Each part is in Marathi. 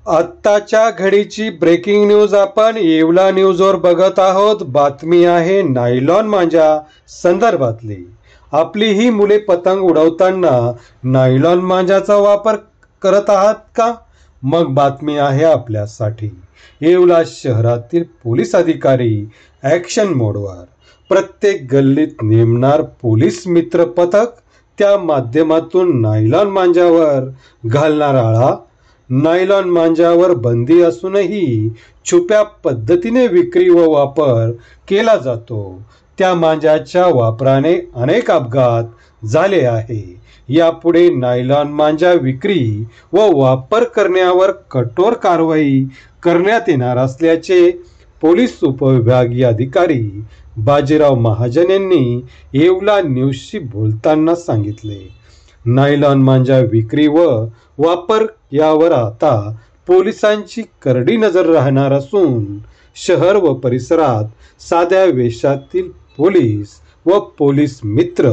आत्ताच्या घडीची ब्रेकिंग न्यूज आपण येवला न्यूजवर बघत आहोत। बातमी आहे नायलॉन मांजा संदर्भातली। आपली ही मुले पतंग उडवताना नायलॉन मांजाचा वापर करत आहात का? मग बातमी आहे आपल्यासाठी। येवला शहरातील पोलीस अधिकारी ॲक्शन मोडवर। प्रत्येक गल्लीत नेमणार पोलीस मित्र पथक, त्या माध्यमातून नायलॉन मांजावर घालणार आळा। नायलॉन मांजावर बंदी असूनही छुप्या पद्धतीने विक्री व वापर केला जातो। त्या मांजाच्या वापराने अनेक अपघात झाले आहे। यापुढे नायलॉन मांजा विक्री व वापर करण्यावर कठोर कारवाई करण्यात येणार असल्याचे पोलीस उपविभागीय अधिकारी बाजीराव महाजन यांनी येवला न्यूजशी बोलताना सांगितले। नायलॉन मांजा विक्री व वापर यावर आता पोलिसांची करडी नजर राहणार असून शहर व परिसरात साध्या वेशातील पोलीस व पोलीस मित्र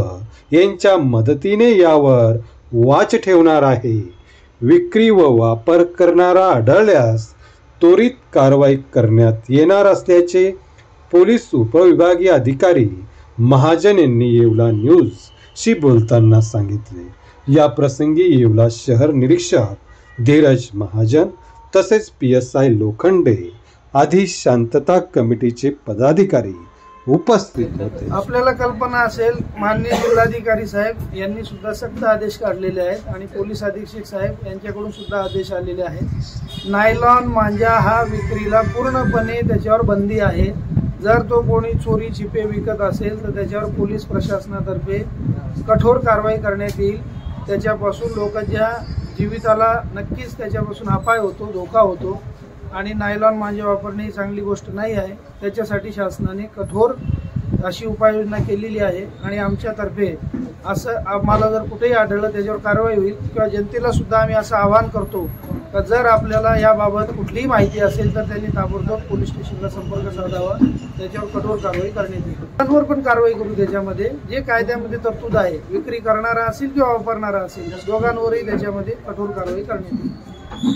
यांच्या मदतीने यावर वाच ठेवणार आहे। विक्री व वापर करणारा आढळल्यास त्वरित कारवाई करण्यात येणार असल्याचे पोलीस उपविभागीय अधिकारी महाजन यांनी येवला न्यूजशी बोलताना सांगितले। या प्रसंगी येवला शहर निरीक्षक धीरज महाजन तसेच PSI लोखंडे आदी शांतता कमिटीचे पदाधिकारी उपस्थित होते। आपल्याला कल्पना असेल, माननीय जिल्हाधिकारी साहेब यांनी सुद्धा सक्त आदेश काढलेले आहेत आणि पोलीस अधीक्षक साहेब यांच्याकडून सुद्धा आदेश आलेले आहेत। नायलॉन मांजा हा विक्रीला पूर्णपणे त्याच्यावर बंदी आहे। जर तो कोणी चोरी छिपे विकत असेल तर त्याच्यावर पोलीस प्रशासनातर्फे कठोर कारवाई करण्यात येईल। त्याच्यापासून लोकांच्या जीविताला नक्कीच त्याच्यापासून अपाय होतो, धोका होतो आणि नायलॉन मांजा वापरणे ही चांगली गोष्ट नाही आहे। त्याच्यासाठी शासनाने कठोर अशी उपाययोजना केलेली आहे आणि आमच्यातर्फे असं आम्हाला जर कुठेही आढळलं त्याच्यावर कारवाई होईल। किंवा जनतेला सुद्धा आम्ही असं आवाहन करतो की जर आपल्याला याबाबत कुठलीही माहिती असेल तर त्यांनी ताबडतोब पोलीस स्टेशनला संपर्क साधावा, त्याच्यावर कठोर कारवाई करण्यात येईल। त्यांवर पण कारवाई करू। त्याच्यामध्ये जे कायद्यामध्ये तरतूद आहे, विक्री करणारा असेल किंवा वापरणारा असेल, दोघांवरही त्याच्यामध्ये कठोर कारवाई करण्यात येईल।